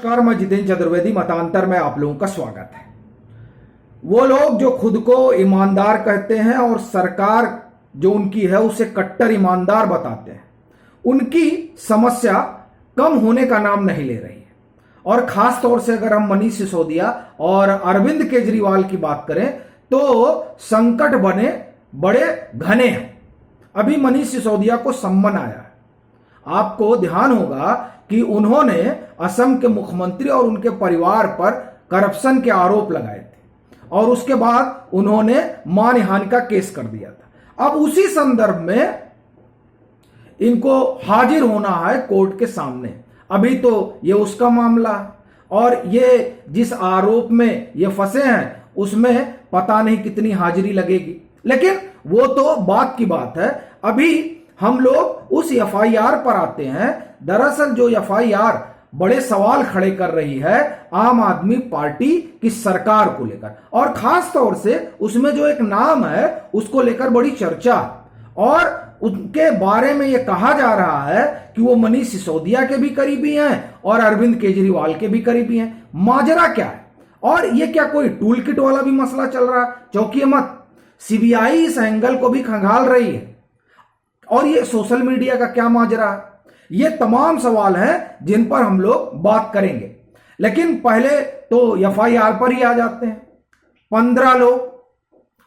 नमस्कार, मैं जितेंद्र चतुर्वेदी। मतांतर में आप लोगों का स्वागत है। वो लोग जो खुद को ईमानदार कहते हैं और सरकार जो उनकी है उसे कट्टर ईमानदार बताते हैं, उनकी समस्या कम होने का नाम नहीं ले रही है। और खास तौर से अगर हम मनीष सिसोदिया और अरविंद केजरीवाल की बात करें तो संकट बने बड़े घने हैं। अभी मनीष सिसोदिया को सम्मन आया है। आपको ध्यान होगा कि उन्होंने असम के मुख्यमंत्री और उनके परिवार पर करप्शन के आरोप लगाए थे और उसके बाद उन्होंने मानहानि का केस कर दिया था। अब उसी संदर्भ में इनको हाजिर होना है कोर्ट के सामने। अभी तो ये उसका मामला है और ये जिस आरोप में ये फंसे हैं उसमें पता नहीं कितनी हाजिरी लगेगी, लेकिन वो तो बात की बात है। अभी हम लोग उस एफआईआर पर आते हैं। दरअसल जो एफआईआर बड़े सवाल खड़े कर रही है आम आदमी पार्टी की सरकार को लेकर, और खास तौर से उसमें जो एक नाम है उसको लेकर बड़ी चर्चा और उनके बारे में यह कहा जा रहा है कि वो मनीष सिसोदिया के भी करीबी हैं और अरविंद केजरीवाल के भी करीबी हैं। माजरा क्या है और ये क्या कोई टूल किट वाला भी मसला चल रहा है? चौंकिए मत, सीबीआई इस एंगल को भी खंगाल रही है। और ये सोशल मीडिया का क्या माजरा है? ये तमाम सवाल हैं जिन पर हम लोग बात करेंगे, लेकिन पहले तो एफआईआर पर ही आ जाते हैं। 15 लोग,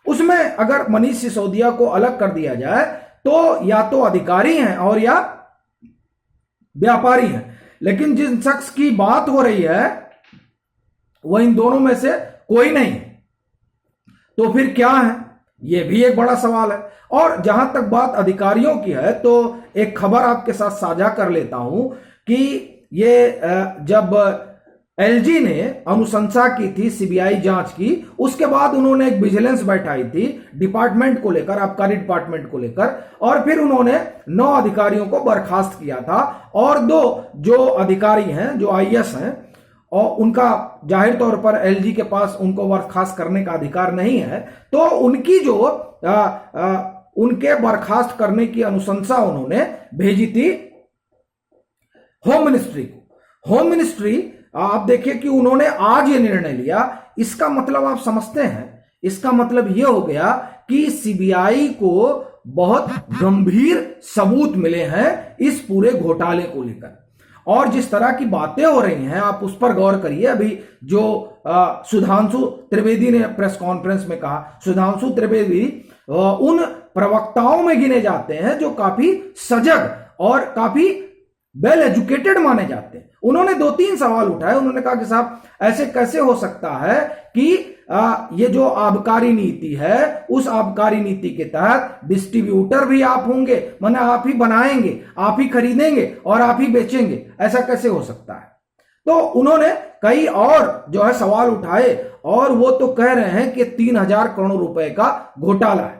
उसमें अगर मनीष सिसोदिया को अलग कर दिया जाए तो या तो अधिकारी हैं और या व्यापारी हैं, लेकिन जिन शख्स की बात हो रही है वह इन दोनों में से कोई नहीं है। तो फिर क्या है? यह भी एक बड़ा सवाल है। और जहां तक बात अधिकारियों की है तो एक खबर आपके साथ साझा कर लेता हूं कि ये जब एलजी ने अनुशंसा की थी सीबीआई जांच की, उसके बाद उन्होंने एक विजिलेंस बैठाई थी डिपार्टमेंट को लेकर, आबकारी डिपार्टमेंट को लेकर, और फिर उन्होंने 9 अधिकारियों को बर्खास्त किया था और 2 जो अधिकारी हैं जो आईएएस हैं और उनका जाहिर तौर पर एलजी के पास उनको बर्खास्त करने का अधिकार नहीं है, तो उनकी जो उनके बर्खास्त करने की अनुशंसा उन्होंने भेजी थी होम मिनिस्ट्री को। होम मिनिस्ट्री, आप देखिए कि उन्होंने आज ये निर्णय लिया। इसका मतलब आप समझते हैं, इसका मतलब ये हो गया कि सीबीआई को बहुत गंभीर सबूत मिले हैं इस पूरे घोटाले को लेकर। और जिस तरह की बातें हो रही हैं आप उस पर गौर करिए। अभी जो सुधांशु त्रिवेदी ने प्रेस कॉन्फ्रेंस में कहा, सुधांशु त्रिवेदी उन प्रवक्ताओं में गिने जाते हैं जो काफी सजग और काफी वेल एजुकेटेड माने जाते हैं। उन्होंने 2-3 सवाल उठाए। उन्होंने कहा कि साहब ऐसे कैसे हो सकता है कि ये जो आबकारी नीति है उस आबकारी नीति के तहत डिस्ट्रीब्यूटर भी आप होंगे, माने आप ही बनाएंगे, आप ही खरीदेंगे और आप ही बेचेंगे, ऐसा कैसे हो सकता है? तो उन्होंने कई और जो है सवाल उठाए और वो तो कह रहे हैं कि 3000 करोड़ रुपए का घोटाला है,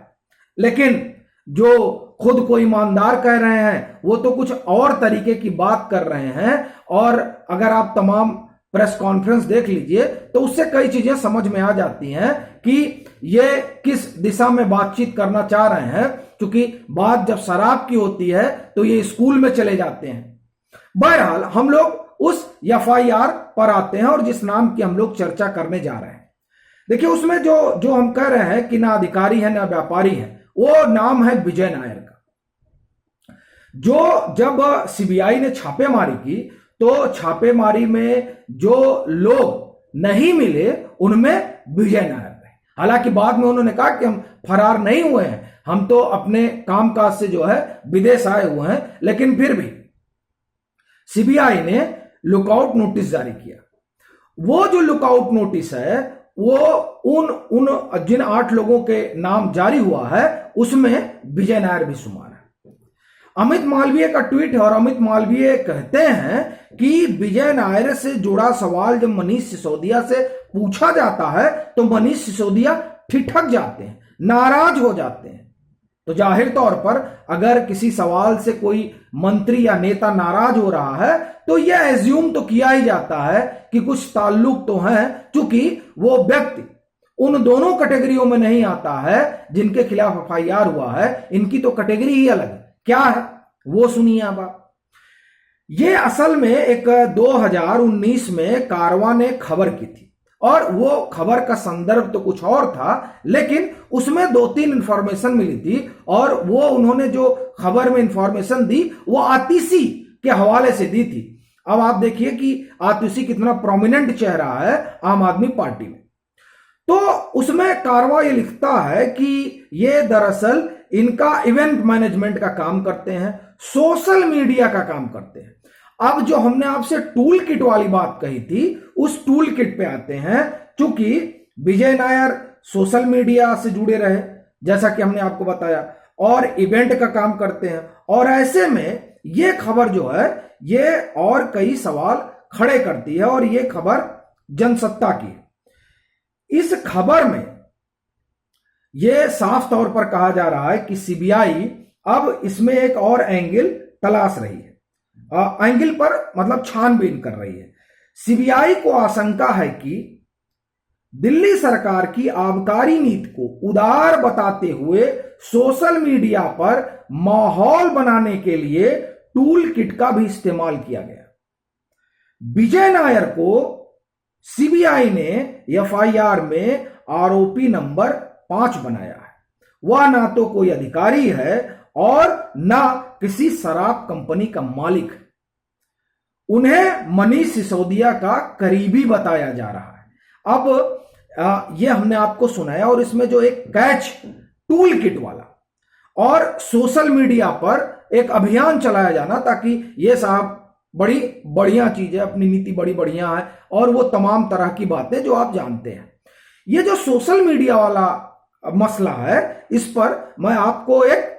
लेकिन जो खुद को ईमानदार कह रहे हैं वो तो कुछ और तरीके की बात कर रहे हैं। और अगर आप तमाम प्रेस कॉन्फ्रेंस देख लीजिए तो उससे कई चीजें समझ में आ जाती हैं कि ये किस दिशा में बातचीत करना चाह रहे हैं, क्योंकि बात जब शराब की होती है तो ये स्कूल में चले जाते हैं। बहरहाल हम लोग उस एफआईआर पर आते हैं और जिस नाम की हम लोग चर्चा करने जा रहे हैं। देखिए उसमें जो हम कह रहे हैं कि ना अधिकारी है ना व्यापारी है, वो नाम है विजय नायर का। जो जब सीबीआई ने छापेमारी की तो छापेमारी में जो लोग नहीं मिले उनमें विजय नायर थे। हालांकि बाद में उन्होंने कहा कि हम फरार नहीं हुए हैं, हम तो अपने कामकाज से जो है विदेश आए हुए हैं, लेकिन फिर भी सीबीआई ने लुकआउट नोटिस जारी किया। वो जो लुकआउट नोटिस है वो उन जिन 8 लोगों के नाम जारी हुआ है उसमें विजय नायर भी शुमार है। अमित मालवीय का ट्वीट है और अमित मालवीय कहते हैं कि विजय नायर से जुड़ा सवाल जब मनीष सिसोदिया से पूछा जाता है तो मनीष सिसोदिया ठिठक जाते हैं, नाराज हो जाते हैं। तो जाहिर तौर पर अगर किसी सवाल से कोई मंत्री या नेता नाराज हो रहा है तो यह एज्यूम तो किया ही जाता है कि कुछ ताल्लुक तो हैं, चूंकि वो व्यक्ति उन दोनों कैटेगरियों में नहीं आता है जिनके खिलाफ एफआईआर हुआ है। इनकी तो कैटेगरी ही अलग है। क्या है वो सुनिए अब आप। ये असल में एक 2019 में कारवां ने खबर की थी और वो खबर का संदर्भ तो कुछ और था, लेकिन उसमें 2-3 इंफॉर्मेशन मिली थी और वो उन्होंने जो खबर में इंफॉर्मेशन दी वो आतिशी के हवाले से दी थी। अब आप देखिए कि आतिशी कितना प्रोमिनेंट चेहरा है आम आदमी पार्टी में। तो उसमें कारवां ये लिखता है कि ये दरअसल इनका इवेंट मैनेजमेंट का काम करते हैं, सोशल मीडिया का काम करते हैं। अब जो हमने आपसे टूल किट वाली बात कही थी उस टूल किट पे आते हैं। चूंकि विजय नायर सोशल मीडिया से जुड़े रहे जैसा कि हमने आपको बताया और इवेंट का काम करते हैं, और ऐसे में ये खबर जो है ये और कई सवाल खड़े करती है और ये खबर जनसत्ता की है। इस खबर में यह साफ तौर पर कहा जा रहा है कि सीबीआई अब इसमें एक और एंगल तलाश रही है, एंगल पर मतलब छानबीन कर रही है। सीबीआई को आशंका है कि दिल्ली सरकार की आबकारी नीति को उदार बताते हुए सोशल मीडिया पर माहौल बनाने के लिए टूल किट का भी इस्तेमाल किया गया। विजय नायर को सीबीआई ने एफआईआर में आरोपी नंबर 5 बनाया है। वह ना तो कोई अधिकारी है और ना किसी शराब कंपनी का मालिक है। उन्हें मनीष सिसोदिया का करीबी बताया जा रहा है। अब ये हमने आपको सुनाया और इसमें जो एक कैच टूल किट वाला और सोशल मीडिया पर एक अभियान चलाया जाना ताकि ये साहब बड़ी बढ़िया चीज है, अपनी नीति बड़ी बढ़िया है और वो तमाम तरह की बातें जो आप जानते हैं। ये जो सोशल मीडिया वाला मसला है इस पर मैं आपको एक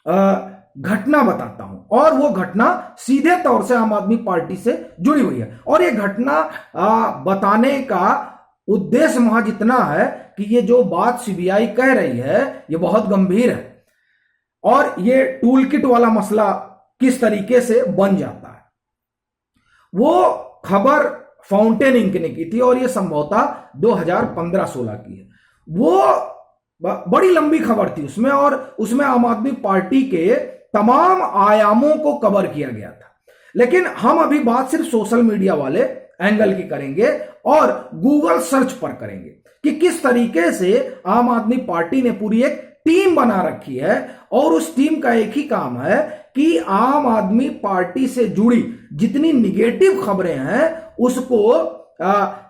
घटना बताता हूं और वो घटना सीधे तौर से आम आदमी पार्टी से जुड़ी हुई है। और ये घटना बताने का उद्देश्य महज इतना है कि ये जो बात सीबीआई कह रही है ये बहुत गंभीर है और ये टूल किट वाला मसला किस तरीके से बन जाता है। वो खबर फाउंटेन इंक ने की थी और ये संभवतः 2015-16 की है। वो बड़ी लंबी खबर थी उसमें और उसमें आम आदमी पार्टी के तमाम आयामों को कवर किया गया था, लेकिन हम अभी बात सिर्फ सोशल मीडिया वाले एंगल की करेंगे और गूगल सर्च पर करेंगे कि किस तरीके से आम आदमी पार्टी ने पूरी एक टीम बना रखी है और उस टीम का एक ही काम है कि आम आदमी पार्टी से जुड़ी जितनी निगेटिव खबरें हैं उसको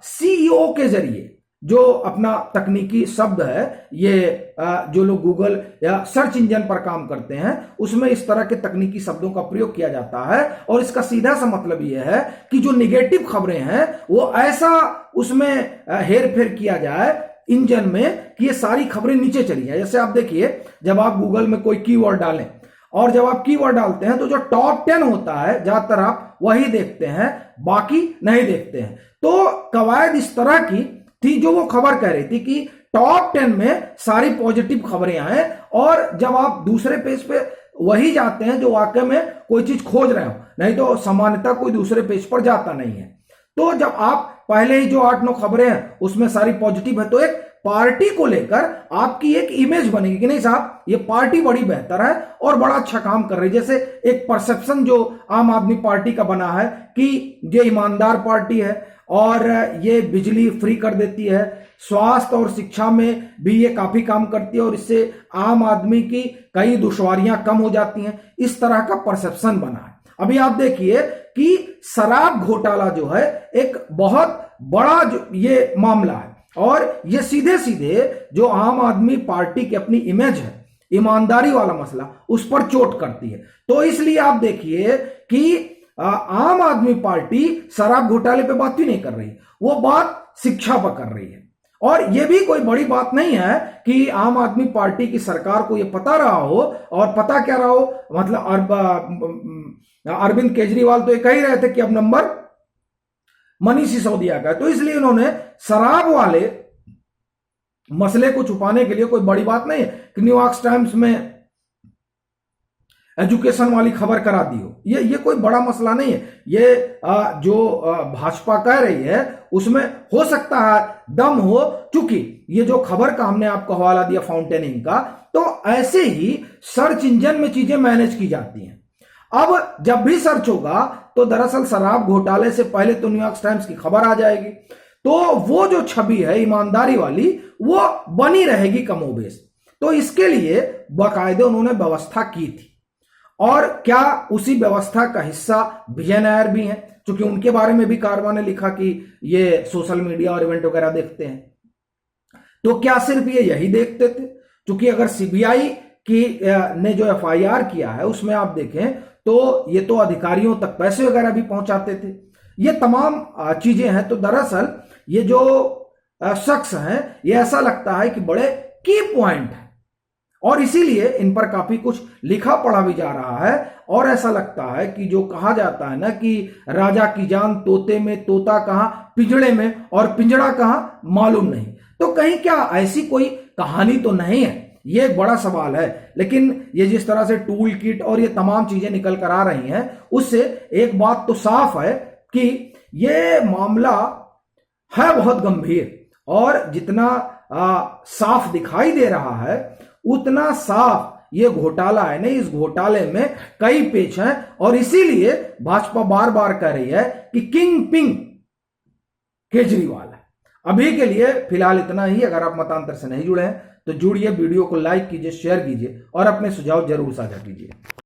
सीईओ के जरिए, जो अपना तकनीकी शब्द है ये जो लोग गूगल या सर्च इंजन पर काम करते हैं उसमें इस तरह के तकनीकी शब्दों का प्रयोग किया जाता है और इसका सीधा सा मतलब यह है कि जो निगेटिव खबरें हैं वो ऐसा उसमें हेर फेर किया जाए इंजन में कि ये सारी खबरें नीचे चली जाए। जैसे आप देखिए जब आप गूगल में कोई कीवर्ड डालें और जब आप कीवर्ड डालते हैं तो जो टॉप 10 होता है ज्यादातर आप वही देखते हैं, बाकी नहीं देखते हैं। तो कवायद इस तरह की थी जो वो खबर कह रही थी कि टॉप 10 में सारी पॉजिटिव खबरें आए और जब आप दूसरे पेज पे वही जाते हैं जो वाकई में कोई चीज खोज रहे हो, नहीं तो सामान्यतः कोई दूसरे पेज पर जाता नहीं है। तो जब आप पहले ही जो 8-9 खबरें हैं उसमें सारी पॉजिटिव है तो एक पार्टी को लेकर आपकी एक इमेज बनेगी कि नहीं साहब ये पार्टी बड़ी बेहतर है और बड़ा अच्छा काम कर रही है। जैसे एक परसेप्शन जो आम आदमी पार्टी का बना है कि ये ईमानदार पार्टी है और ये बिजली फ्री कर देती है, स्वास्थ्य और शिक्षा में भी ये काफी काम करती है और इससे आम आदमी की कई दुश्वारियां कम हो जाती हैं, इस तरह का परसेप्शन बना है। अभी आप देखिए कि शराब घोटाला जो है एक बहुत बड़ा जो ये मामला है और ये सीधे सीधे जो आम आदमी पार्टी की अपनी इमेज है, ईमानदारी वाला मसला, उस पर चोट करती है। तो इसलिए आप देखिए कि आम आदमी पार्टी शराब घोटाले पे बात भी नहीं कर रही, वो बात शिक्षा पर कर रही है। और ये भी कोई बड़ी बात नहीं है कि आम आदमी पार्टी की सरकार को ये पता रहा हो, और पता क्या रहा हो, मतलब अरविंद केजरीवाल तो ये कह ही रहे थे कि अब नंबर मनीष सिसोदिया का है, तो इसलिए उन्होंने शराब वाले मसले को छुपाने के लिए, कोई बड़ी बात नहीं है कि न्यूयॉर्क टाइम्स में एजुकेशन वाली खबर करा दी हो, ये कोई बड़ा मसला नहीं है। ये जो भाजपा कह रही है उसमें हो सकता है दम हो, चूंकि ये जो खबर का हमने आपको हवाला दिया फाउंटेनिंग का, तो ऐसे ही सर्च इंजन में चीजें मैनेज की जाती हैं। अब जब भी सर्च होगा तो दरअसल शराब घोटाले से पहले तो न्यूयॉर्क टाइम्स की खबर आ जाएगी, तो वो जो छवि है ईमानदारी वाली वो बनी रहेगी कमोबेश। तो इसके लिए बाकायदे उन्होंने व्यवस्था की थी, और क्या उसी व्यवस्था का हिस्सा विजय नायर भी हैं, क्योंकि उनके बारे में भी कारवां ने लिखा कि ये सोशल मीडिया और इवेंट वगैरह देखते हैं। तो क्या सिर्फ ये यही देखते थे? क्योंकि अगर सीबीआई की ने जो एफआईआर किया है उसमें आप देखें तो ये तो अधिकारियों तक पैसे वगैरह भी पहुंचाते थे। ये तमाम चीजें हैं। तो दरअसल ये जो शख्स हैं ये ऐसा लगता है कि बड़े की पॉइंट है, और इसीलिए इन पर काफी कुछ लिखा पढ़ा भी जा रहा है। और ऐसा लगता है कि जो कहा जाता है ना कि राजा की जान तोते में, तोता कहां पिंजड़े में, और पिंजड़ा कहां मालूम नहीं। तो कहीं क्या ऐसी कोई कहानी तो नहीं है? ये एक बड़ा सवाल है। लेकिन ये जिस तरह से टूल किट और ये तमाम चीजें निकल कर आ रही हैं उससे एक बात तो साफ है कि ये मामला है बहुत गंभीर, और जितना साफ दिखाई दे रहा है उतना साफ ये घोटाला है नहीं। इस घोटाले में कई पेच हैं, और इसीलिए भाजपा बार बार कह रही है कि किंग पिंग केजरीवाल है। अभी के लिए फिलहाल इतना ही। अगर आप मतांतर से नहीं जुड़े हैं तो जुड़िए, वीडियो को लाइक कीजिए, शेयर कीजिए और अपने सुझाव जरूर साझा कीजिए।